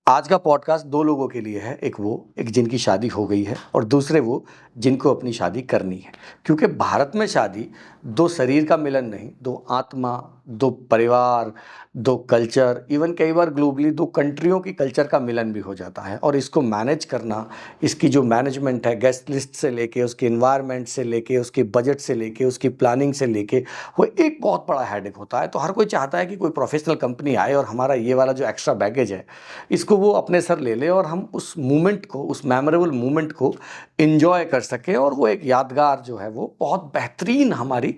आज का पॉडकास्ट दो लोगों के लिए है। एक जिनकी शादी हो गई है और दूसरे वो जिनको अपनी शादी करनी है। क्योंकि भारत में शादी दो शरीर का मिलन नहीं, दो आत्मा, दो परिवार, दो कल्चर, इवन कई बार ग्लोबली दो कंट्रियों की कल्चर का मिलन भी हो जाता है। और इसको मैनेज करना, इसकी जो मैनेजमेंट है, गेस्ट लिस्ट से लेके, उसके इन्वायरमेंट से लेके, उसके बजट से लेके, उसकी प्लानिंग से लेके, वो एक बहुत बड़ा हेडेक होता है। तो हर कोई चाहता है कि कोई प्रोफेशनल कंपनी आए और हमारा ये वाला जो एक्स्ट्रा बैगेज है इसको वो अपने सर ले ले और हम उस मोमेंट को, उस मेमोरेबल मोमेंट को एंजॉय कर सके और वो एक यादगार जो है वो बहुत बेहतरीन हमारी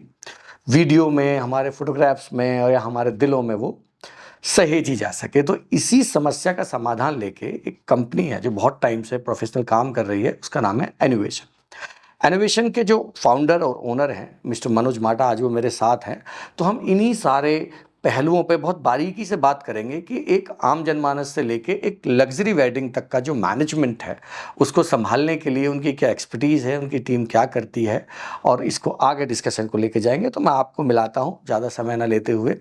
वीडियो में, हमारे फोटोग्राफ्स में और या हमारे दिलों में वो सहेजी जा सके। तो इसी समस्या का समाधान लेके एक कंपनी है जो बहुत टाइम से प्रोफेशनल काम कर रही है, उसका नाम है एनोवेशन। एनोवेशन के जो फाउंडर और ओनर हैं मिस्टर मनोज माटा, आज वो मेरे साथ हैं। तो हम इन्हीं सारे पहलुओं पे बहुत बारीकी से बात करेंगे कि एक आम जनमानस से लेके एक लग्जरी वेडिंग तक का जो मैनेजमेंट है उसको संभालने के लिए उनकी क्या एक्सपर्टीज़ है, उनकी टीम क्या करती है, और इसको आगे डिस्कशन को लेके जाएंगे। तो मैं आपको मिलाता हूँ ज़्यादा समय ना लेते हुए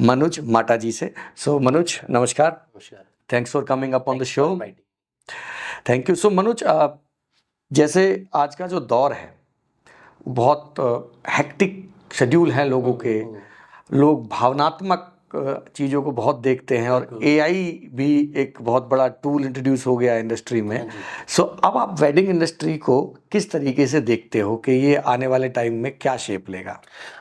मनोज माटा जी से। सो मनोज, नमस्कार। नमस्कार। Thanks for coming up on the show. Mighty. Thank you. So Manoj, जैसे आज का जो दौर है बहुत हेक्टिक शेड्यूल है लोगों के, लोग भावनात्मक चीज़ों को बहुत देखते हैं और बिल्कुल। एआई भी एक बहुत बड़ा टूल इंट्रोड्यूस हो गया इंडस्ट्री में। हाँ जी। सो अब आप वेडिंग इंडस्ट्री को किस तरीके से देखते हो कि ये आने वाले टाइम में क्या शेप लेगा?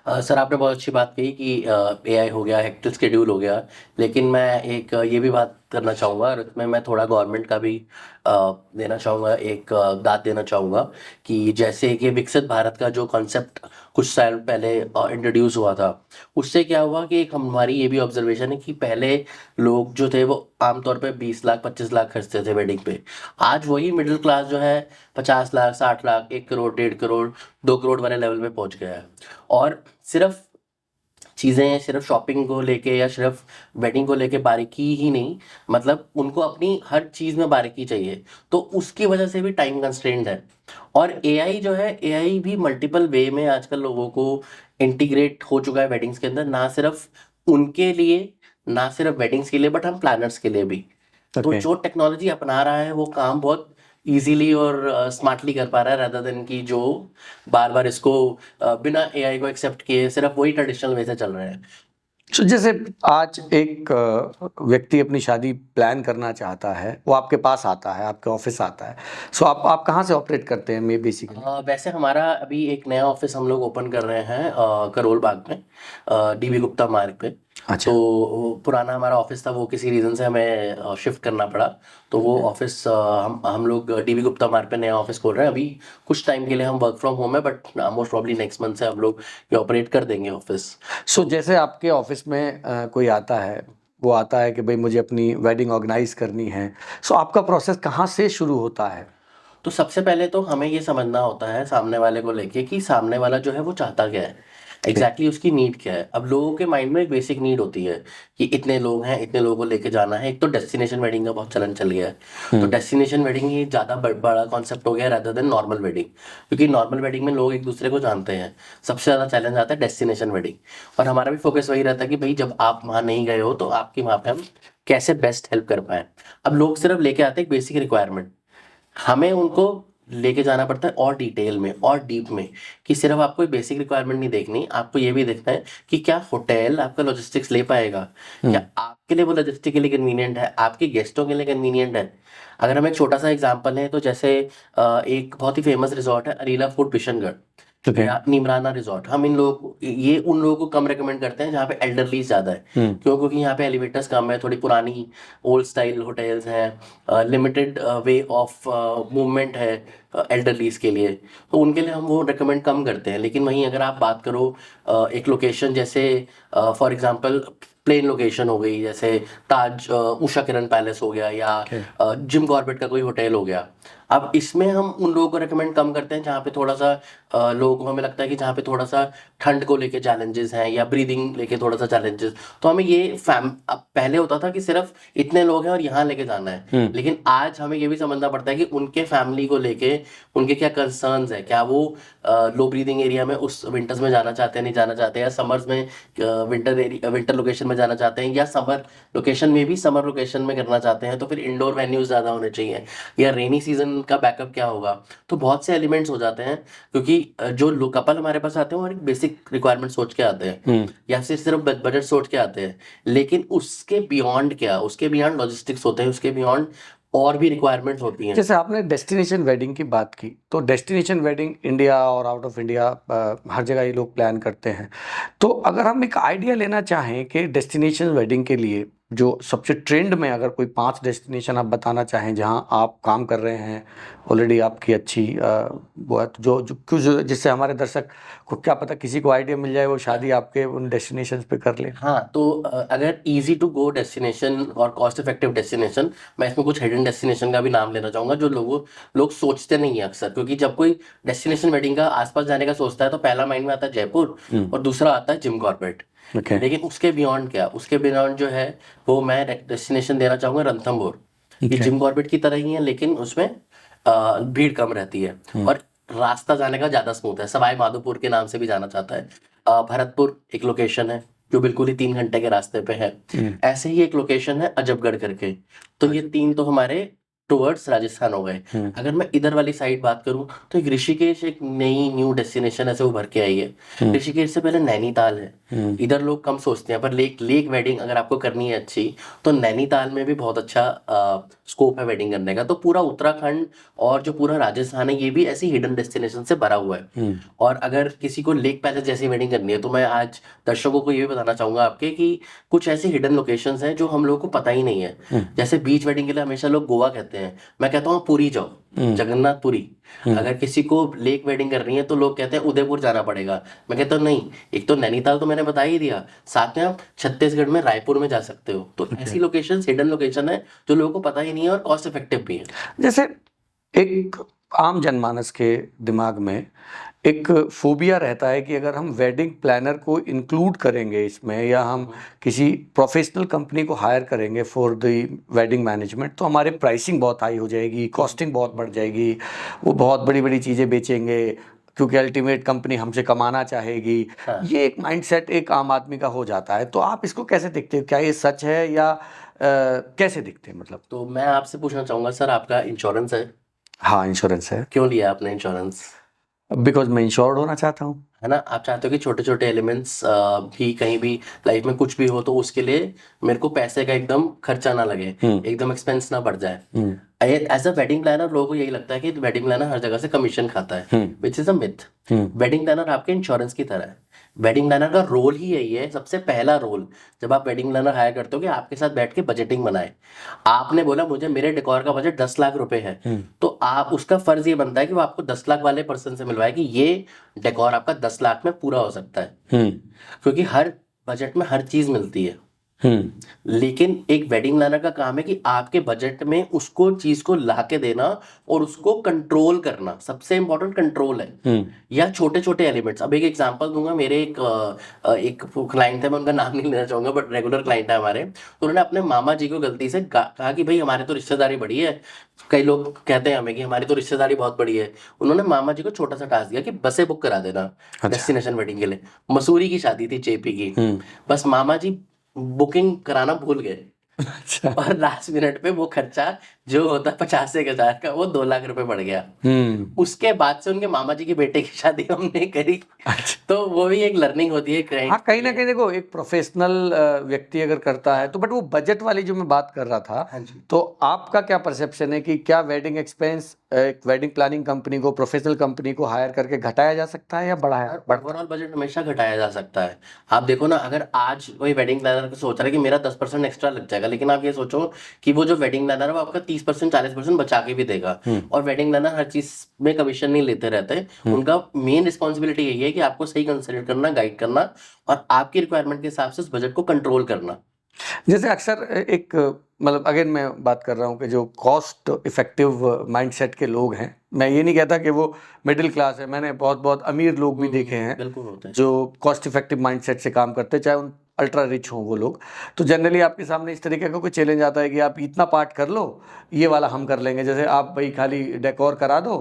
सर, आपने बहुत अच्छी बात कही कि एआई हो गया, हेक्टिक शेड्यूल हो गया, लेकिन मैं एक ये भी बात करना चाहूँगा और इसमें मैं थोड़ा गवर्नमेंट का भी देना चाहूँगा, एक दाद देना चाहूँगा कि जैसे कि विकसित भारत का जो कॉन्सेप्ट कुछ साल पहले इंट्रोड्यूस हुआ था, उससे क्या हुआ कि एक हमारी ये भी ऑब्जर्वेशन है कि पहले लोग जो थे वो आमतौर पे 20 लाख 25 लाख खर्चते थे वेडिंग पे। आज वही मिडिल क्लास जो है 50 लाख 60 लाख 1 करोड़ 1.5 करोड़ 2 करोड़ वाले लेवल पे पहुंच गया है। और सिर्फ चीज़ें सिर्फ शॉपिंग को लेके या सिर्फ वेडिंग को लेके बारीकी ही नहीं, मतलब उनको अपनी हर चीज़ में बारीकी चाहिए, तो उसकी वजह से भी टाइम कंस्ट्रेंट है। और एआई जो है, एआई भी मल्टीपल वे में आजकल लोगों को इंटीग्रेट हो चुका है वेडिंग्स के अंदर, ना सिर्फ उनके लिए, ना सिर्फ वेडिंग्स के लिए, बट हम प्लानर्स के लिए भी। तो जो टेक्नोलॉजी अपना रहा है वो काम बहुत इजीली और स्मार्टली कर पा रहा है, रादर देन कि जो बार बार इसको बिना एआई को एक्सेप्ट किए सिर्फ वही ट्रेडिशनल वे से चल रहे हैं। So, जैसे आज एक व्यक्ति अपनी शादी प्लान करना चाहता है, वो आपके पास आता है, आपके ऑफिस आता है। सो आप कहाँ से ऑपरेट करते हैं मे बेसिकली? वैसे हमारा अभी एक नया ऑफिस हम लोग ओपन कर रहे हैं करोल बाग में, डीबी गुप्ता मार्ग पे। अच्छा। तो वो पुराना हमारा ऑफिस था, वो किसी रीज़न से हमें शिफ्ट करना पड़ा, तो वो ऑफिस हम लोग डीबी गुप्ता मार्ग पे नया ऑफिस खोल रहे हैं। अभी कुछ टाइम के लिए हम वर्क फ्रॉम होम है, but most probably next month से हम लोग ये ऑपरेट कर देंगे ऑफिस। सो जैसे आपके ऑफिस में कोई आता है, वो आता है कि भाई मुझे अपनी वेडिंग ऑर्गेनाइज करनी है, सो आपका प्रोसेस कहाँ से शुरू होता है? तो सबसे पहले तो हमें ये समझना होता है सामने वाले को लेके कि सामने वाला जो है वो चाहता क्या है, एग्जैक्टली उसकी नीड क्या है। अब लोगों के माइंड में एक बेसिक नीड होती है कि इतने लोग हैं, इतने लोगों को लेके जाना है। एक तो डेस्टिनेशन वेडिंग का बहुत चलन चल गया है, तो डेस्टिनेशन वेडिंग ही ज़्यादा बड़ा कॉन्सेप्ट हो गया रादर देन नॉर्मल वेडिंग, क्योंकि नॉर्मल वेडिंग में लोग एक दूसरे को जानते हैं। सबसे ज़्यादा चैलेंज आता है डेस्टिनेशन वेडिंग, और हमारा भी फोकस वही रहता है कि भाई जब आप वहाँ नहीं गए हो तो आपकी वहाँ पे हम कैसे बेस्ट हेल्प कर पाएँ। अब लोग सिर्फ लेके आते हैं एक बेसिक रिक्वायरमेंट, हमें उनको लेके जाना पड़ता है और डिटेल में और डीप में, कि सिर्फ आपको बेसिक रिक्वायरमेंट नहीं देखनी, आपको ये भी देखना है कि क्या होटल आपका लॉजिस्टिक्स ले पाएगा, क्या आपके लिए वो लॉजिस्टिकली कन्वीनियंट है, आपके गेस्टों के लिए कन्वीनियंट है। अगर हम एक छोटा सा एग्जांपल है तो जैसे एक बहुत ही फेमस रिजॉर्ट है अरीला फोर्ट किशनगढ़ या निमराना रिजॉर्ट, हम इन लोगों को, ये उन लोगों को कम रेकमेंड करते हैं जहाँ पे एल्डरलीज ज़्यादा है। क्यों? क्योंकि यहाँ पे एलिवेटर्स कम है, थोड़ी पुरानी ओल्ड स्टाइल होटल्स हैं, लिमिटेड वे ऑफ मूवमेंट है एल्डरलीज के लिए, तो उनके लिए हम वो रेकमेंड कम करते हैं। लेकिन वहीं अगर आप बात करो एक लोकेशन जैसे फॉर एग्जांपल प्लेन लोकेशन हो गई, जैसे ताज उषा किरण पैलेस हो गया या जिम कॉर्बेट का कोई होटल हो गया, अब इसमें हम उन लोगों को रेकमेंड कम करते हैं जहाँ पे थोड़ा सा लोगों को हमें लगता है कि जहाँ पे थोड़ा सा ठंड को लेके चैलेंजेस हैं या ब्रीदिंग लेके थोड़ा सा चैलेंजेस, तो हमें ये अब पहले होता था कि सिर्फ इतने लोग हैं और यहाँ लेके जाना है, लेकिन आज हमें ये भी समझना पड़ता है कि उनके फैमिली को लेके उनके क्या कंसर्न्स है, क्या वो लो ब्रीदिंग एरिया में उस विंटर्स में जाना चाहते हैं, नहीं जाना चाहते, या समर्स में विंटर लोकेशन में जाना चाहते हैं, या समर लोकेशन में भी समर लोकेशन में करना चाहते हैं, तो फिर इंडोर वेन्यूज ज़्यादा होने चाहिए, या रेनी सीजन का बैकअप क्या होगा। तो बहुत से एलिमेंट्स हो जाते हैं, क्योंकि जो कपल हमारे पास आते हैं वो एक बेसिक रिक्वायरमेंट सोच के आते हैं, या फिर सिर्फ बजट सोच के आते हैं, लेकिन उसके बियॉन्ड क्या, उसके बियॉन्ड लॉजिस्टिक्स होते हैं, उसके बियॉन्ड और भी रिक्वायरमेंट्स होती हैं। जैसे आपने डेस्टिनेशन वेडिंग की बात की, तो डेस्टिनेशन वेडिंग इंडिया और आउट ऑफ इंडिया हर जगह ये लोग प्लान करते हैं। तो अगर हम एक आइडिया लेना चाहें कि डेस्टिनेशन वेडिंग के लिए जो सबसे ट्रेंड में, अगर कोई 5 डेस्टिनेशन आप बताना चाहें जहां आप काम कर रहे हैं, ऑलरेडी आपकी अच्छी वो है, तो जो कुछ जिससे हमारे दर्शक को क्या पता, किसी को आइडिया मिल जाए वो शादी आपके उन डेस्टिनेशन पे कर ले। हाँ, तो अगर इजी टू गो डेस्टिनेशन और कॉस्ट इफेक्टिव डेस्टिनेशन, मैं इसमें कुछ हिडन डेस्टिनेशन का भी नाम लेना चाहूंगा, जो लोग सोचते नहीं है अक्सर, क्योंकि जब कोई डेस्टिनेशन वेडिंग का आसपास जाने का सोचता है तो पहला माइंड में आता है जयपुर और दूसरा आता है जिम कॉर्बेट। ओके। लेकिन उसके बियॉन्ड क्या, उसके बियॉन्ड जो है वो मैं डेस्टिनेशन देना चाहूंगा रणथंभौर। ये जिम कॉर्बेट की तरह ही है, लेकिन उसमें भीड़ कम रहती है और रास्ता जाने का ज्यादा स्मूथ है। सवाई माधोपुर के नाम से भी जाना जाता है। भरतपुर एक लोकेशन है जो बिल्कुल ही 3 घंटे के रास्ते पे है। ऐसे ही एक लोकेशन है अजबगढ़ करके। तो ये 3 तो हमारे टुवर्ड्स राजस्थान हो गए। अगर मैं इधर वाली साइड बात करूं तो एक ऋषिकेश एक नई न्यू डेस्टिनेशन ऐसे उभर के आई है। ऋषिकेश से पहले नैनीताल है। इधर लोग कम सोचते हैं, पर लेक वेडिंग अगर आपको करनी है अच्छी, तो नैनीताल में भी बहुत अच्छा स्कोप है वेडिंग करने का। तो पूरा उत्तराखंड और जो पूरा राजस्थान है ये भी ऐसी हिडन डेस्टिनेशन से भरा हुआ है। और अगर किसी को लेक पैलेस जैसी वेडिंग करनी है तो मैं आज दर्शकों को ये भी बताना चाहूंगा आपके कि कुछ ऐसी हिडन लोकेशंस हैं जो हम लोगों को पता ही नहीं है। जैसे बीच वेडिंग के लिए हमेशा लोग गोवा कहते हैं, मैं कहता हूँ पुरी जाओ, जगन्नाथपुरी। अगर किसी को लेक वेडिंग करनी है तो लोग कहते हैं उदयपुर जाना पड़ेगा, मैं कहता हूँ नहीं, एक तो नैनीताल तो मैंने बता ही दिया, साथ में आप छत्तीसगढ़ में रायपुर में जा सकते हो। तो ऐसी लोकेशन हिडन लोकेशन है जो लोगों को पता ही नहीं है और कॉस्ट इफेक्टिव भी है। जैसे एक आम जनमानस के दिमाग में एक फोबिया रहता है कि अगर हम वेडिंग प्लानर को इंक्लूड करेंगे इसमें, या हम किसी प्रोफेशनल कंपनी को हायर करेंगे फॉर द वेडिंग मैनेजमेंट, तो हमारे प्राइसिंग बहुत हाई हो जाएगी, कॉस्टिंग बहुत बढ़ जाएगी, वो बहुत बड़ी बड़ी चीज़ें बेचेंगे क्योंकि अल्टीमेट कंपनी हमसे कमाना चाहेगी। ये एक माइंडसेट एक आम आदमी का हो जाता है। तो आप इसको कैसे देखते हो, क्या ये सच है या कैसे दिखते हैं मतलब? तो मैं आपसे पूछना चाहूंगा सर, आपका इंश्योरेंस है? हाँ, इंश्योरेंस है। क्यों लिया आपने इंश्योरेंस? बिकॉज मैं इंश्योर्ड होना चाहता हूँ। है ना, आप चाहते हो कि छोटे छोटे एलिमेंट्स भी कहीं भी लाइफ में कुछ भी हो तो उसके लिए मेरे को पैसे का एकदम खर्चा ना लगे, एकदम एक्सपेंस ना बढ़ जाए। एज अ वेडिंग प्लानर लोगों को यही लगता है कि वेडिंग प्लानर हर जगह से कमीशन खाता है, which is a myth. Wedding planner आपके इंश्योरेंस की तरह है। वेडिंग प्लानर का रोल ही यही है, सबसे पहला रोल जब आप वेडिंग प्लानर हायर करते हो कि आपके साथ बैठ के बजटिंग बनाए। आपने बोला मुझे मेरे डेकोर का बजट 10 लाख रुपए है, तो आप उसका फर्ज ये बनता है कि वो आपको 10 लाख वाले पर्सन से मिलवाए कि ये डेकोर आपका 10 लाख में पूरा हो सकता है। क्योंकि हर बजट में हर चीज मिलती है। लेकिन एक वेडिंग प्लानर का काम है कि आपके बजट में उसको चीज को ला के देना और उसको कंट्रोल करना, सबसे इंपॉर्टेंट कंट्रोल है। या छोटे छोटे एलिमेंट्स, अब एक एग्जांपल दूंगा। मेरे एक क्लाइंट है, मैं उनका नाम नहीं लेना चाहूंगा बट रेगुलर क्लाइंट है हमारे। तो उन्होंने अपने मामा जी को गलती से कहा कि भाई हमारे तो रिश्तेदारी बड़ी है, कई लोग कहते हैं हमें कि हमारी तो रिश्तेदारी बहुत बड़ी है। उन्होंने मामा जी को छोटा सा टास्क दिया कि बसें बुक करा देना डेस्टिनेशन वेडिंग के लिए। मसूरी की शादी थी, जेपी की। बस मामा जी बुकिंग कराना भूल गए। अच्छा। और लास्ट मिनट पे वो खर्चा जो होता 50,000 का वो 2 लाख रुपए बढ़ गया। उसके बाद से उनके मामा जी के बेटे की शादी हमने करी। तो वो भी एक लर्निंग होती है। हाँ, कहीं ना कहीं देखो, एक प्रोफेशनल व्यक्ति अगर करता है तो, बट वो बजट वाली जो मैं बात कर रहा था, तो आपका क्या परसेप्शन है कि क्या वेडिंग एक्सपेंस एक वेडिंग प्लानिंग कंपनी को, प्रोफेशनल कंपनी को हायर करके घटाया जा सकता है या बढ़ाया? ओवरऑल बजट हमेशा घटाया जा सकता है। आप देखो ना, अगर आज कोई वेडिंग प्लानर सोच रहा है कि मेरा 10% एक्स्ट्रा लग जाएगा, लेकिन आप ये सोचो कि वो जो वेडिंग प्लानर है वो आपका 30% 40% बचा के भी देगा। और वेडिंग प्लानर हर चीज में कमीशन नहीं लेते रहते। उनका मेन रिस्पॉन्सिबिलिटी यही है कि आपको सही कंसिडर करना, गाइड करना और आपकी रिक्वायरमेंट के हिसाब से उस बजट को कंट्रोल करना। जैसे अक्सर एक मतलब अगेन मैं बात कर रहा हूँ कि जो कॉस्ट इफेक्टिव माइंडसेट के लोग हैं, मैं ये नहीं कहता कि वो मिडिल क्लास है, मैंने बहुत बहुत अमीर लोग भी देखे हैं जो कॉस्ट इफेक्टिव माइंडसेट से काम करते हैं, चाहे उन अल्ट्रा रिच हों वो लोग। तो जनरली आपके सामने इस तरीके का कोई चैलेंज आता है कि आप इतना पार्ट कर लो, ये वाला हम कर लेंगे। जैसे आप भाई खाली डेकोर करा दो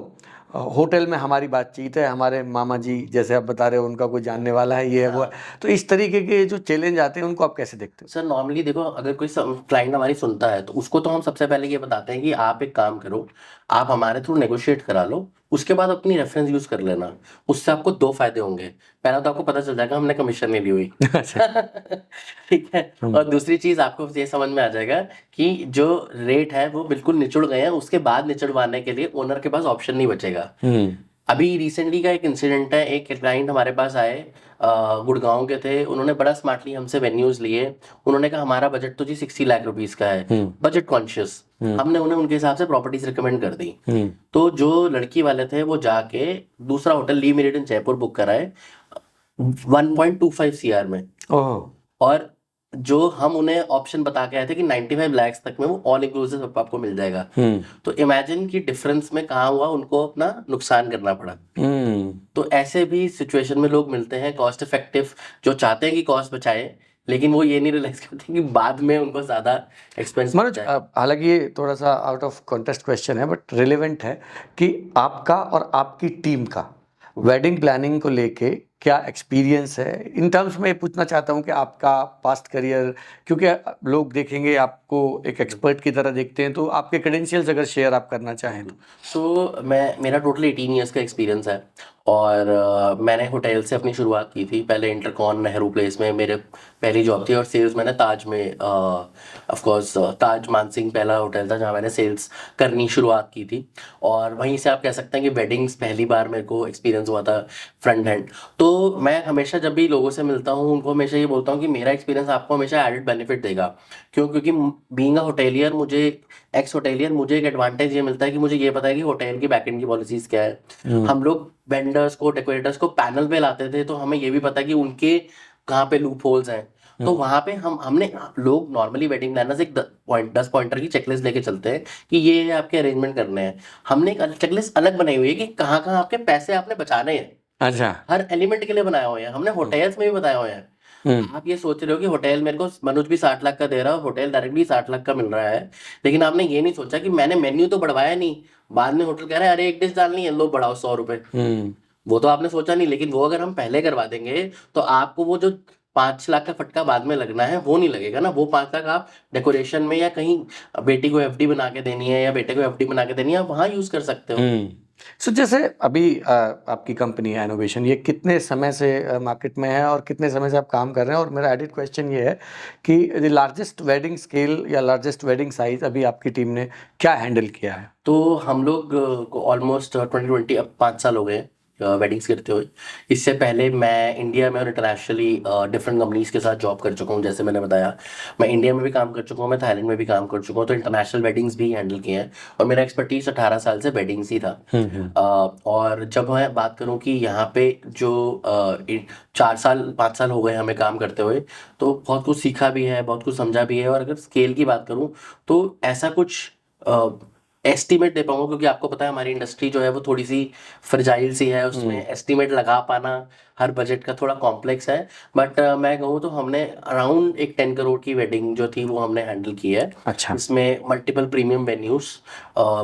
होटल में हमारी बातचीत है, हमारे मामा जी जैसे आप बता रहे हो उनका कोई जानने वाला है, ये है वो है, तो इस तरीके के जो चैलेंज आते हैं उनको आप कैसे देखते हो? सर नॉर्मली देखो, अगर कोई क्लाइंट हमारी सुनता है तो उसको तो हम सबसे पहले ये बताते हैं कि आप एक काम करो, आप हमारे थ्रू नेगोशिएट करा लो, उसके बाद अपनी रेफरेंस यूज कर लेना। उससे आपको दो फायदे होंगे। पहला तो आपको पता चल जाएगा हमने कमीशन नहीं ली हुई। ठीक है। और दूसरी चीज आपको ये समझ में आ जाएगा कि जो रेट है वो बिल्कुल निचुड़ गए हैं, उसके बाद निचुड़वाने के लिए ओनर के पास ऑप्शन नहीं बचेगा। अभी रिसेंटली का एक इंसिडेंट है, एक क्लाइंट हमारे पास आए, गुड़गांव के थे, उन्होंने बड़ा स्मार्टली हमसे वेन्यूज लिए। उन्होंने कहा हमारा बजट तो जी 60 लाख रुपीस का है, बजट कॉन्शियस। हमने उन्हें उनके हिसाब से प्रॉपर्टीज रिकमेंड कर दी। तो जो लड़की वाले थे वो जाके दूसरा होटल ली मेरिडियन जयपुर बुक कराए 1.25 CR में। और जो हम उन्हें ऑप्शन बता के आए थे कि 95 लाख तक में वो ऑल इंक्लूसिव आपको मिल जाएगा। तो इमेजिन कि डिफरेंस में कहाँ हुआ, उनको अपना नुकसान करना पड़ा। तो ऐसे भी सिचुएशन में लोग मिलते हैं कॉस्ट इफेक्टिव, जो चाहते हैं कि कॉस्ट बचाए, लेकिन वो ये नहीं रियलाइज करते कि बाद में उनको ज्यादा एक्सपेंस। मनोज, हालांकि ये थोड़ा सा आउट ऑफ कॉन्टेक्स्ट क्वेश्चन है बट रिलेवेंट है कि आपका और आपकी टीम का वेडिंग प्लानिंग को लेके क्या एक्सपीरियंस है, इन टर्म्स में पूछना चाहता हूँ कि आपका पास्ट करियर, क्योंकि लोग देखेंगे आपको एक एक्सपर्ट की तरह देखते हैं, तो आपके क्रेडेंशियल्स अगर शेयर आप करना चाहें तो। सो मेरा टोटल 18 ईयर्स का एक्सपीरियंस है। और मैंने होटल से अपनी शुरुआत की थी, पहले इंटरकॉन नेहरू प्लेस में मेरे पहली जॉब थी, और सेल्स मैंने ताज में, ऑफ कोर्स ताज मानसिंह पहला होटल था जहाँ मैंने सेल्स करनी शुरुआत की थी। और वहीं से आप कह सकते हैं कि वेडिंग्स पहली बार मेरे को एक्सपीरियंस हुआ था फ्रंट हैंड। तो मैं हमेशा जब भी लोगों से मिलता हूँ उनको हमेशा ये बोलता हूँ कि मेरा एक्सपीरियंस आपको हमेशा एडेड बेनिफिट देगा। क्यों? क्योंकि बीइंग अ होटेलियर, मुझे एक्स होटेलियर, मुझे एक एडवांटेज ये मिलता है कि मुझे ये पता है कि होटल की बैकएंड की पॉलिसीज क्या है। हम लोग वेंडर्स को, डेकोरेटर्स को पैनल पे लाते थे, तो हमें ये भी पता है कि उनके कहाँ पे लूप होल्स हैं। तो वहां पे हमने लोग नॉर्मली वेडिंग प्लानर्स एक 10 पॉइंटर की चेकलिस्ट लेके चलते हैं कि ये आपके अरेंजमेंट करने हैं। हमने एक चेकलिस्ट अलग बनाई हुई है कि कहाँ कहाँ आपके पैसे आपने बचाने हैं। अच्छा, हर एलिमेंट के लिए बनाए हुए हैं हमने, होटल्स में भी बताए हुए हैं। आप ये सोच रहे हो कि होटल मेरे को मनोज भी 60 लाख का दे रहा है, होटल डायरेक्टली 60 लाख का मिल रहा है, लेकिन आपने ये नहीं सोचा कि मैंने मेन्यू तो बढ़वाया नहीं। बाद में होटल कह रहा है अरे एक डिश डालनी है, लो बढ़ाओ 100 रुपए। वो तो आपने सोचा नहीं, लेकिन वो अगर हम पहले करवा देंगे तो आपको वो जो 5 लाख का फटका बाद में लगना है वो नहीं लगेगा ना। वो 5 लाख आप डेकोरेशन में या कहीं बेटी को एफडी बना के देनी है या बेटे को एफडी बना के देनी है, आप वहां यूज कर सकते हो। सो जैसे अभी आपकी कंपनी है इनोवेशन, ये कितने समय से मार्केट में है और कितने समय से आप काम कर रहे हैं? और मेरा एडिट क्वेश्चन ये है कि द लार्जेस्ट वेडिंग स्केल या लार्जेस्ट वेडिंग साइज अभी आपकी टीम ने क्या हैंडल किया है? तो हम लोग को ऑलमोस्ट 2020 अब 5 साल हो गए वेडिंग्स करते हुए। इससे पहले मैं इंडिया में और इंटरनेशनली डिफरेंट कंपनीज के साथ जॉब कर चुका हूँ। जैसे मैंने बताया, मैं इंडिया में भी काम कर चुका हूँ, मैं थाईलैंड में भी काम कर चुका हूँ, तो इंटरनेशनल वेडिंग्स भी हैंडल किए हैं। और मेरा एक्सपर्टीज 18 साल से वेडिंग्स ही था। और जब मैं बात करूँ कि यहाँ पे जो 5 साल हो गए हमें काम करते हुए, तो बहुत कुछ सीखा भी है, बहुत कुछ समझा भी है। और अगर स्केल की बात करूँ तो ऐसा कुछ एस्टिमेट दे पाऊंगा, क्योंकि आपको पता है हमारी इंडस्ट्री जो है वो थोड़ी सी फ्रजाइल सी है, उसमें एस्टिमेट लगा पाना हर बजट का थोड़ा कॉम्प्लेक्स है। बट मैं कहूँ तो हमने अराउंड एक 10 करोड़ की वेडिंग जो थी वो हमने हैंडल की है। अच्छा। इसमें multiple premium venues,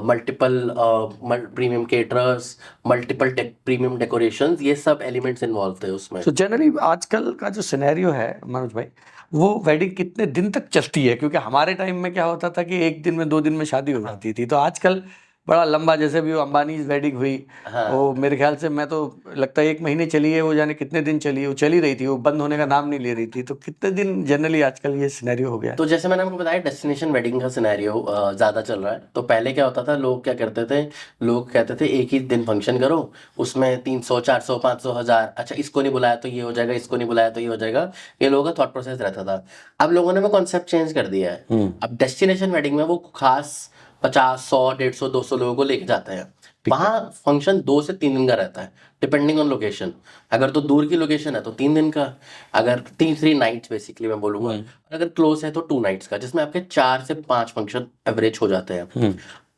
multiple premium caterers, multiple premium decorations, ये सब एलिमेंट्स इन्वॉल्व थे उसमें। तो जनरली आजकल का जो सिनेरियो है मनोज भाई, वो वेडिंग कितने दिन तक चलती है? क्योंकि हमारे टाइम में क्या होता था कि 1 दिन में 2 दिन में शादी हो जाती थी, तो आजकल बड़ा लंबा, जैसे भी वो अंबानी वेडिंग हुई, वो मेरे ख्याल से, मैं तो लगता है 1 महीने चली है, वो जाने कितने दिन चली है, वो चली रही थी, वो बंद होने का नाम नहीं ले रही थी। तो कितने दिन जनरली आजकल ये सिनेरियो हो गया? तो जैसे मैंने आपको बताया, डेस्टिनेशन वेडिंग का सिनेरियो ज़्यादा चल रहा है। तो पहले क्या होता था, लोग क्या करते थे, लोग कहते थे एक ही दिन फंक्शन करो, उसमें 300 400 500 1000, अच्छा इसको नहीं बुलाया तो ये हो जाएगा, इसको नहीं बुलाया तो ये हो जाएगा, ये लोगों का थॉट प्रोसेस रहता था। अब लोगों ने वो कॉन्सेप्ट चेंज कर दिया है। अब डेस्टिनेशन वेडिंग में वो खास 50 100 150 200 लोगों को लेके जाते हैं। वहाँ फंक्शन 2 से 3 दिन का रहता है, डिपेंडिंग ऑन लोकेशन। अगर तो दूर की लोकेशन है तो 3 दिन का, अगर 3 नाइट्स बेसिकली मैं बोलूंगा, अगर क्लोज है तो 2 नाइट्स का, जिसमें आपके 4 से 5 फंक्शन एवरेज हो जाते हैं।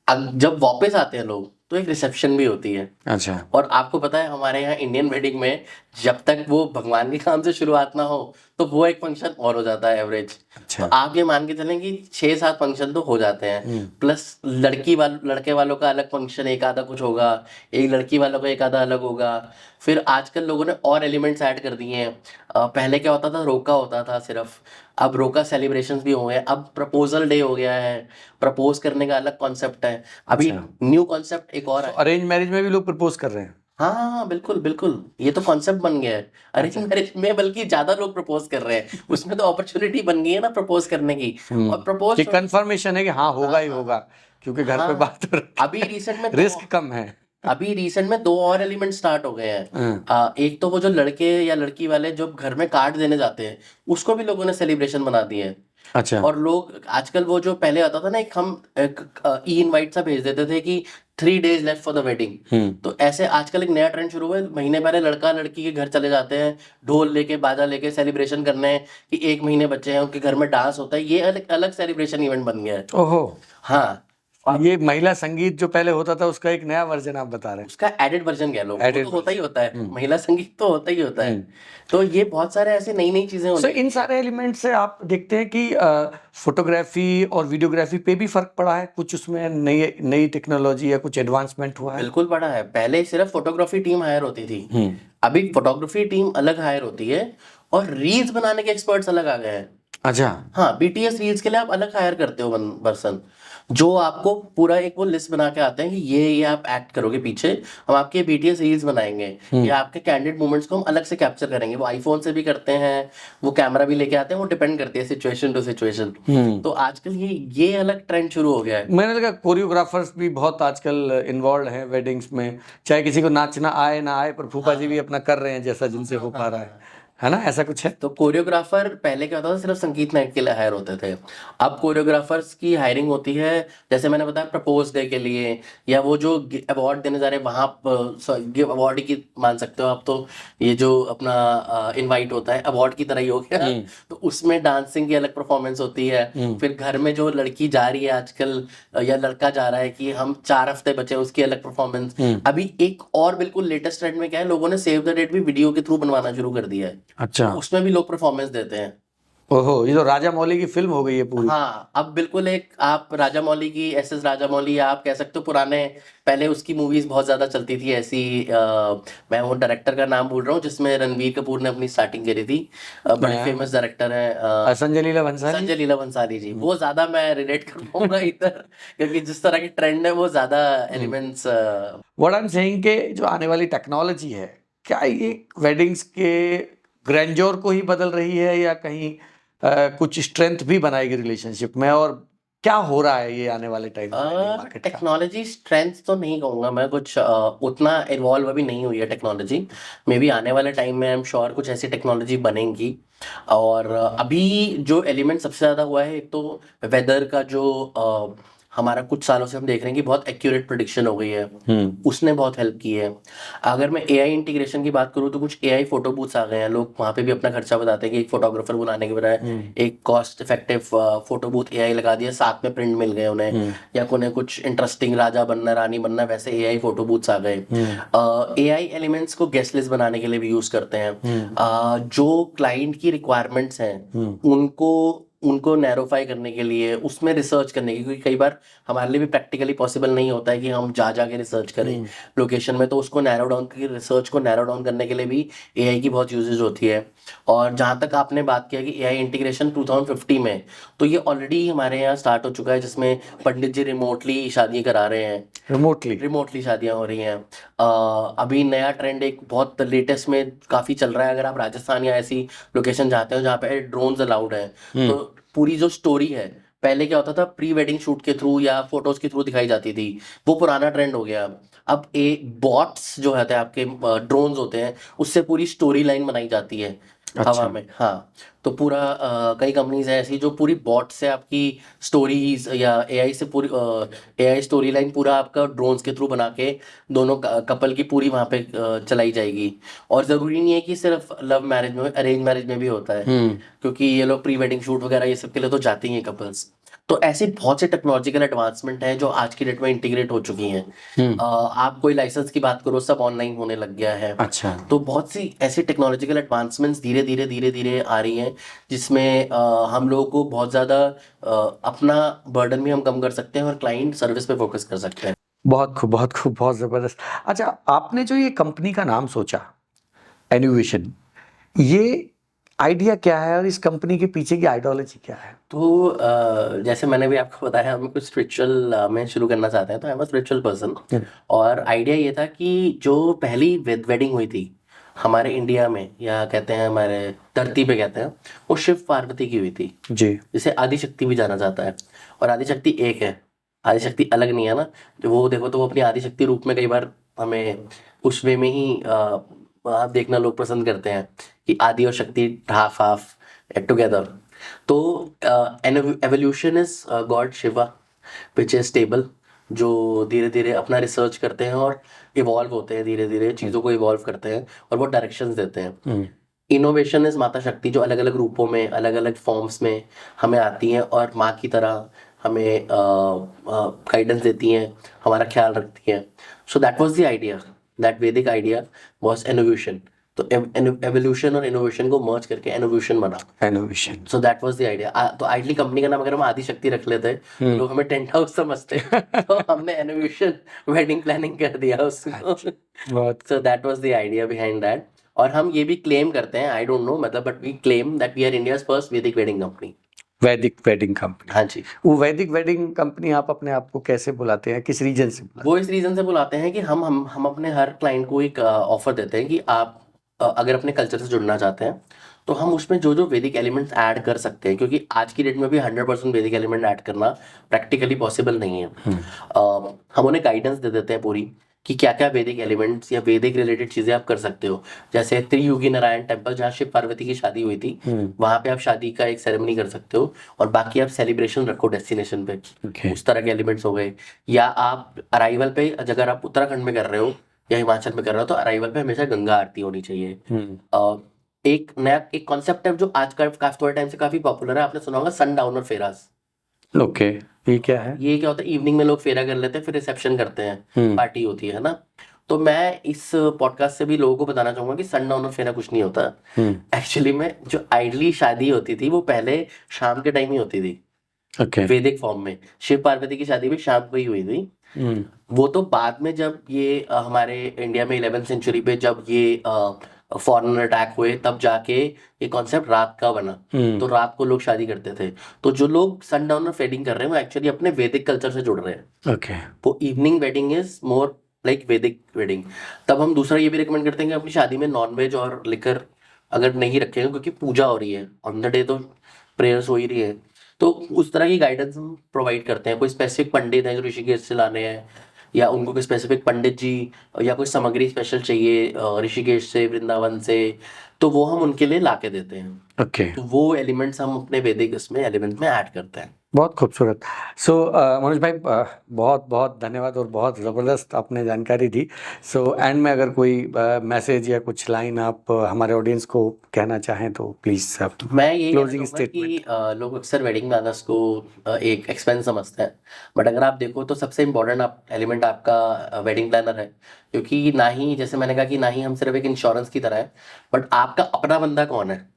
जब वापस आते हैं लोग तो एक रिसेप्शन भी होती है। अच्छा। और आपको पता है हमारे यहाँ इंडियन वेडिंग में जब तक वो भगवान के काम से शुरुआत ना हो तो वो एक फंक्शन और हो जाता है एवरेज। अच्छा। तो आप ये मान के चलें कि 6-7 फंक्शन तो हो जाते हैं, प्लस लड़के वालों का अलग फंक्शन एक आधा कुछ होगा, एक लड़की वालों का एक आधा अलग होगा। फिर आजकल लोगों ने और एलिमेंट्स ऐड कर दिए हैं। पहले क्या होता था, रोका होता था सिर्फ, अब रोका सेलिब्रेशंस भी हो गए, अब प्रपोजल डे हो गया है, प्रपोज करने का अलग कॉन्सेप्ट है। अभी न्यू कॉन्सेप्ट एक और है। अरेंज मैरिज में भी लोग प्रपोज कर रहे हैं। हाँ हाँ हाँ, बिल्कुल बिल्कुल, ये तो कॉन्सेप्ट बन गया है। अरेंज मैरिज में बल्कि ज्यादा लोग प्रपोज कर रहे हैं, उसमें तो अपॉर्चुनिटी बन गई है ना प्रपोज करने की। और प्रपोज कि कंफर्मेशन है कि हाँ होगा ही होगा, क्योंकि घर पे बात हो रखी अभी रिसेंट में रिस्क कम है। अभी रिसेंट में 2 और एलिमेंट स्टार्ट हो गए हैं। एक तो वो जो लड़के या लड़की वाले जो घर में कार्ड देने जाते हैं, उसको भी लोगों ने सेलिब्रेशन बना दिए हैं। अच्छा। और लोग आजकल वो जो पहले आता था ना, एक ई इनवाइट सा भेज देते थे कि 3 days left for the wedding. तो ऐसे आजकल एक नया ट्रेंड शुरू हुआ है, महीने पहले लड़का लड़की के घर चले जाते हैं, ढोल लेके बाजा लेके सेलिब्रेशन करने कि 1 महीने बच्चे हैं, उनके घर में डांस होता है। ये अलग अलग सेलिब्रेशन इवेंट बन गया है। ओहो। हाँ, ये महिला संगीत जो पहले होता था उसका एक नया वर्जन आप बता रहे हैं। उसका एडेड वर्जन कह लो, वो Added तो होता ही होता है, महिला संगीत तो होता ही होता है। तो ये बहुत सारे ऐसे नई नई चीजें सो इन सारे एलिमेंट से आप देखते हैं कि फोटोग्राफी और वीडियोग्राफी पे भी फर्क पड़ा है, कुछ उसमें नई नई टेक्नोलॉजी या कुछ एडवांसमेंट हुआ है? बिल्कुल पड़ा है। पहले सिर्फ फोटोग्राफी टीम हायर होती थी, अभी फोटोग्राफी टीम अलग हायर होती है, और रील्स बनाने के एक्सपर्ट्स अलग आ गए हैं। अच्छा। हाँ, बीटीएस रील्स के लिए आप अलग हायर करते हो पर्सन, जो आपको पूरा एक वो लिस्ट बना के आते हैं कि ये आप एक्ट करोगे पीछे, हम आपके बीटीएस रील्स बनाएंगे, या आपके कैंडिड मोमेंट्स को हम अलग से कैप्चर करेंगे। वो आईफोन से भी करते हैं, वो कैमरा भी लेके आते हैं, वो डिपेंड करती है सिचुएशन टू सिचुएशन। तो आजकल ये अलग ट्रेंड शुरू हो गया है। मैंने लगा कोरियोग्राफर्स भी बहुत आजकल इन्वॉल्व हैं वेडिंग्स में, चाहे किसी को नाचना आए ना आए, पर फूफा जी भी अपना कर रहे हैं जैसा जिनसे हो पा रहा है ना, ऐसा कुछ है? तो कोरियोग्राफर पहले क्या होता था, सिर्फ संगीत नाइट के लिए हायर होते थे। अब कोरियोग्राफर्स की हायरिंग होती है, जैसे मैंने बताया प्रपोज डे के लिए, या वो जो अवार्ड देने जा रहे हैं वहाँ अवार्ड की मान सकते हो आप। तो ये जो अपना इनवाइट होता है अवार्ड की तरह ही हो गया। तो उसमें डांसिंग की अलग परफॉर्मेंस होती है। फिर घर में जो लड़की जा रही है आजकल, या लड़का जा रहा है कि हम 4 हफ्ते बचे, उसकी अलग परफॉर्मेंस। अभी एक और बिल्कुल लेटेस्ट ट्रेंड में क्या है, लोगों ने सेव द डेट भी वीडियो के थ्रू बनवाना शुरू कर दिया है। अच्छा। उसमें भी लोग परफॉर्मेंस देते हैं। ओहो, ये तो राजा मौली की फिल्म हो गई है पूरी। हाँ, अब बिल्कुल एक आप राजा मौली की, एसएस राजा मौली, या आप कह सकते हो पुराने, पहले उसकी मूवीज बहुत ज्यादा चलती थी ऐसी। मैं वो डायरेक्टर का नाम भूल रहा हूँ जिसमें रणवीर कपूर ने अपनी स्टार्टिंग करी थी। बड़े फेमस डायरेक्टर है संजय लीला भंसाली। संजय लीला भंसाली जी। वो ज्यादा मैं रिलेट कर पाऊंगा इधर, क्योंकि जिस तरह की ट्रेंड है वो ज्यादा elements. What I am saying के जो आने वाली टेक्नोलॉजी है, क्या ये वेडिंग्स के ग्रैंडोर को ही बदल रही है, या कहीं कुछ स्ट्रेंथ भी बनाएगी रिलेशनशिप में, और क्या हो रहा है ये आने वाले टाइम में? टेक्नोलॉजी स्ट्रेंथ तो नहीं कहूंगा मैं, कुछ उतना इन्वॉल्व अभी नहीं हुई है टेक्नोलॉजी। मे बी आने वाले टाइम में आई एम श्योर कुछ ऐसी टेक्नोलॉजी बनेंगी। और अभी जो एलिमेंट सबसे ज़्यादा हुआ है, एक तो वेदर का जो हमारा कुछ सालों से हम देख रहे हैं कि बहुत एक्यूरेट प्रेडिक्शन हो गई है, उसने बहुत हेल्प की है। अगर मैं एआई इंटीग्रेशन की बात करूँ तो कुछ एआई फोटो बूथ्स आ गए हैं, लोग वहाँ पे भी अपना खर्चा बताते हैं कि एक फोटोग्राफर बुलाने के बजाय एक cost effective photo booth AI लगा दिया, साथ में प्रिंट मिल गए उन्हें, या उन्हें कुछ इंटरेस्टिंग राजा बनना रानी बनना, वैसे एआई फोटो बूथ्स आ गए। एआई एलिमेंट्स को गेस्ट लिस्ट बनाने के लिए भी यूज करते हैं। जो क्लाइंट की रिक्वायरमेंट्स हैं उनको नैरोफाई करने के लिए, उसमें रिसर्च करने की, क्योंकि कई बार हमारे लिए भी प्रैक्टिकली पॉसिबल नहीं होता है कि हम जाके रिसर्च करें लोकेशन में, तो उसको नैरो डाउन की रिसर्च को नैरो डाउन करने के लिए भी एआई की बहुत यूजेज होती है। और जहाँ तक आपने बात किया कि एआई इंटीग्रेशन 2050 में, तो ये ऑलरेडी हमारे यहाँ स्टार्ट हो चुका है, जिसमें पंडित जी रिमोटली शादी करा रहे हैं, रिमोटली शादियां हो रही हैं। अभी नया ट्रेंड एक बहुत लेटेस्ट में काफी चल रहा है, अगर आप राजस्थान या ऐसी लोकेशन जाते हो जहाँ पे ड्रोन्स अलाउड है, तो पूरी जो स्टोरी है, पहले क्या होता था प्री वेडिंग शूट के थ्रू या फोटोज के थ्रू दिखाई जाती थी, वो पुराना ट्रेंड हो गया। अब बॉट्स जो होते हैं आपके ड्रोन्स होते हैं, उससे पूरी स्टोरी लाइन बनाई जाती है हवा में। हाँ, तो पूरा कई कंपनीज है ऐसी जो पूरी बॉट से आपकी स्टोरीज या एआई से पूरी एआई स्टोरी लाइन पूरा आपका ड्रोन्स के थ्रू बना के दोनों कपल की पूरी वहाँ पे चलाई जाएगी। और ज़रूरी नहीं है कि सिर्फ लव मैरिज में, अरेंज मैरिज में भी होता है, क्योंकि ये लोग प्री वेडिंग शूट वगैरह ये सब के लिए तो जाते ही हैं कपल्स। तो ऐसी बहुत से टेक्नोलॉजिकल एडवांसमेंट हैं जो आज की डेट में इंटीग्रेट हो चुकी हैं। आप कोई लाइसेंस की बात करो, सब ऑनलाइन होने लग गया है। अच्छा। तो बहुत सी ऐसी टेक्नोलॉजिकल एडवांसमेंट्स धीरे धीरे आ रही हैं, जिसमें हम लोगों को बहुत ज़्यादा अपना बर्डन भी हम कम कर सकते हैं और क्लाइंट सर्विस पे फोकस कर सकते हैं। बहुत खूब, बहुत खूब, बहुत ज़बरदस्त। अच्छा, आपने जो ये कंपनी का नाम सोचा, एनुवेशन, ये आइडिया क्या है और इस कंपनी के पीछे की आइडियोलॉजी क्या है? तो जैसे मैंने भी आपको बताया, हम कुछ स्पिरिचुअल में शुरू करना चाहते हैं, तो I am a spiritual person. और आइडिया ये था कि जो पहली वेडिंग हुई थी हमारे इंडिया में, या कहते हैं हमारे धरती पे कहते हैं, वो शिव पार्वती की हुई थी, जी। जिसे आदिशक्ति भी जाना जाता है। और आदिशक्ति एक है, आदिशक्ति अलग नहीं है ना। जो वो देखो तो वो अपनी आदिशक्ति रूप में कई बार हमें उस वे में ही आप देखना लोग पसंद करते हैं कि आदि और शक्ति हाफ हाफ टुगेदर। तो evolution is God Shiva which is stable, जो धीरे धीरे अपना रिसर्च करते हैं और इवॉल्व होते हैं, धीरे धीरे चीज़ों को इवॉल्व करते हैं और वो डायरेक्शंस देते हैं। इनोवेशन इज माता शक्ति, जो अलग अलग रूपों में, अलग अलग फॉर्म्स में हमें आती हैं और माँ की तरह हमें गाइडेंस देती हैं, हमारा ख्याल रखती हैं। So that was the idea, that Vedic idea was innovation. तो एवोल्यूशन और इनोवेशन को मर्ज करके इनोवेशन बना। एनुवेशन। So that was the idea. तो आइडली कंपनी का नाम अगर हम आदि शक्ति रख लेते तो लोग हमें टेंट हाउस समझते, तो हमने इनोवेशन वेडिंग प्लानिंग कर दिया उसको। बहुत so that was the idea behind that. और हम ये भी क्लेम करते हैं, आई डोंट नो मतलब, but we claim that we are India's first Vedic wedding company. Vedic wedding company. हाँ जी। वो वैदिक वेडिंग कंपनी आप अपने आप को कैसे बुलाते हैं, किस रीजन से बुलाते वो इस रीजन से बुलाते हैं कि हम अपने हर क्लाइंट को एक ऑफर देते हैं कि आप अगर अपने कल्चर से जुड़ना चाहते हैं तो हम उसमें जो जो वैदिक एलिमेंट्स ऐड कर सकते हैं, क्योंकि आज की डेट में भी 100% वैदिक एलिमेंट ऐड करना प्रैक्टिकली पॉसिबल नहीं है। हम उन्हें गाइडेंस दे देते हैं पूरी कि क्या क्या वैदिक एलिमेंट्स या वैदिक रिलेटेड चीजें आप कर सकते हो। जैसे त्रियुगी नारायण टेम्पल, जहाँ शिव पार्वती की शादी हुई थी, वहां पे आप शादी का एक सेरेमनी कर सकते हो और बाकी आप सेलिब्रेशन रखो डेस्टिनेशन पे। Okay. उस तरह के एलिमेंट्स हो गए। या आप अराइवल पे, अगर आप उत्तराखंड में कर रहे हो या हिमाचल में कर रहे हो, तो अराइवल पे हमेशा गंगा आरती होनी चाहिए। एक नया एक कॉन्सेप्ट है जो आज का काफी थोड़े टाइम से काफी पॉपुलर है, आपने सुना होगा, सन डाउन और फेरास। ओके, ये क्या है? ये क्या होता है, इवनिंग में लोग फेरा कर लेते हैं, फिर रिसेप्शन करते हैं, पार्टी होती है ना। तो मैं इस पॉडकास्ट से भी लोगों को बताना चाहूंगा कि सनडाउन और फेरा कुछ नहीं होता। एक्चुअली में जो आइडली शादी होती थी वो पहले शाम के टाइम ही होती थी। ओके। वैदिक फॉर्म में शिव पार्वती की शादी भी शाम को ही हुई थी। वो तो बाद में जब ये हमारे इंडिया में 11th सेंचुरी पे जब ये फॉरेनर अटैक हुए, तब जाके ये कॉन्सेप्ट रात का बना। तो रात को लोग शादी करते थे। तो जो लोग सनडाउन और फेडिंग कर रहे हैं वो एक्चुअली अपने वैदिक कल्चर से जुड़ रहे हैं। ओके। वो evening wedding is more like वैदिक वेडिंग। तब हम दूसरा ये भी रिकमेंड करते हैं कि अपनी शादी में नॉनवेज और लिकर अगर नहीं रखेंगे, क्योंकि पूजा हो रही है ऑन द डे, तो प्रेयर्स हो ही रही है। तो उस तरह की गाइडेंस हम प्रोवाइड करते हैं। कोई स्पेसिफिक पंडित है जो ऋषिकेश से लाने हैं, या उनको कोई स्पेसिफिक पंडित जी या कोई सामग्री स्पेशल चाहिए ऋषिकेश से, वृंदावन से, तो वो हम उनके लिए ला के देते हैं। ओके। तो वो एलिमेंट्स हम अपने वैदिक इसमें एलिमेंट में ऐड करते हैं। बहुत खूबसूरत। सो मनोज भाई, बहुत बहुत धन्यवाद और बहुत ज़बरदस्त आपने जानकारी दी। सो एंड में अगर कोई मैसेज या कुछ लाइन आप हमारे ऑडियंस को कहना चाहें तो प्लीज़ आप। मैं यही कहना क्लोजिंग चाहूंगा कि स्टेटमेंट। लोग अक्सर वेडिंग प्लानर्स को एक एक्सपेंस समझते हैं, बट अगर आप देखो तो सबसे इम्पोर्टेंट एलिमेंट आपका वेडिंग प्लानर है। क्योंकि ना ही, जैसे मैंने कहा कि ना ही हम सिर्फ एक इंश्योरेंस की तरह है, बट आपका अपना बंदा कौन है।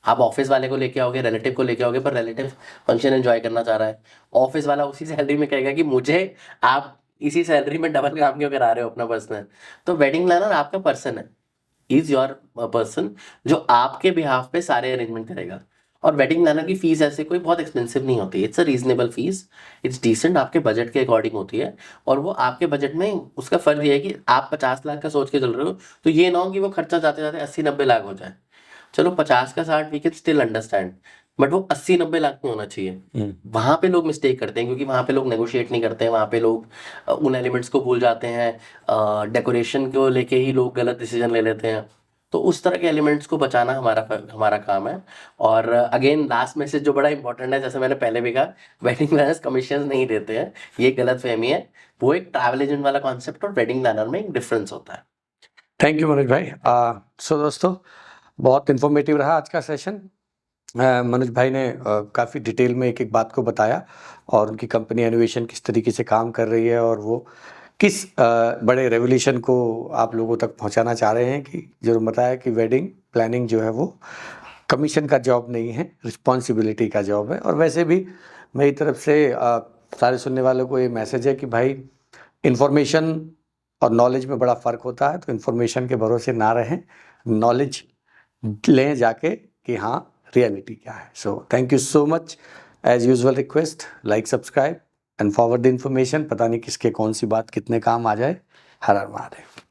आप ऑफिस वाले को लेके आओगे, रिलेटिव को लेके आओगे, पर रिलेटिव फंक्शन एंजॉय करना चाह रहा है। ऑफिस वाला उसी सैलरी में कहेगा कि मुझे आप इसी सैलरी में डबल काम क्यों करा रहे हो अपना पर्सनल। तो वेडिंग प्लानर आपका पर्सन है, इज योर पर्सन, जो आपके बिहाफ पे सारे अरेंजमेंट करेगा। और वेडिंग प्लानर की फीस ऐसे कोई बहुत एक्सपेंसिव नहीं होती, it's a reasonable fees, it's decent, आपके बजट के अकॉर्डिंग होती है। और वो आपके बजट में, उसका फर्क ये है कि आप 50 लाख का सोच के चल रहे हो, तो ये ना हो कि वो खर्चा जाते जाते 80-90 लाख हो जाए। चलो 50 का 60 we can still understand, but वो 80-90 लाख में होना चाहिए। वहां पे लोग मिस्टेक करते हैं, क्योंकि वहां पे लोग नेगोशिएट नहीं करते हैं, वहां पे लोग उन एलिमेंट्स को भूल जाते हैं, डेकोरेशन को लेके ही लोग गलत डिसीजन ले लेते हैं। तो उस तरह के एलिमेंट्स को बचाना हमारा काम है। और अगेन लास्ट मैसेज जो बड़ा इंपॉर्टेंट है, जैसे मैंने पहले भी कहा, वेडिंग प्लानर्स कमीशन नहीं देते हैं, ये गलत फहमी है। वो एक ट्रैवल एजेंट वाला कॉन्सेप्ट और वेडिंग प्लानर में एक डिफरेंस होता है। थैंक यू मनोज भाई। सो दोस्तों, बहुत इन्फॉर्मेटिव रहा आज का सेशन। मनोज भाई ने काफ़ी डिटेल में एक एक बात को बताया और उनकी कंपनी एनोवेशन किस तरीके से काम कर रही है और वो किस बड़े रेवोल्यूशन को आप लोगों तक पहुंचाना चाह रहे हैं। कि जो बताया कि वेडिंग प्लानिंग जो है वो कमीशन का जॉब नहीं है, रिस्पॉन्सिबिलिटी का जॉब है। और वैसे भी मेरी तरफ से सारे सुनने वालों को ये मैसेज है कि भाई इन्फॉर्मेशन और नॉलेज में बड़ा फ़र्क होता है, तो इन्फॉर्मेशन के भरोसे ना रहें, नॉलेज लें जाके कि हाँ रियलिटी क्या है। So thank you so much. As usual request, like, subscribe and forward the information. पता नहीं किसके कौन सी बात कितने काम आ जाए। हर हर महादेव।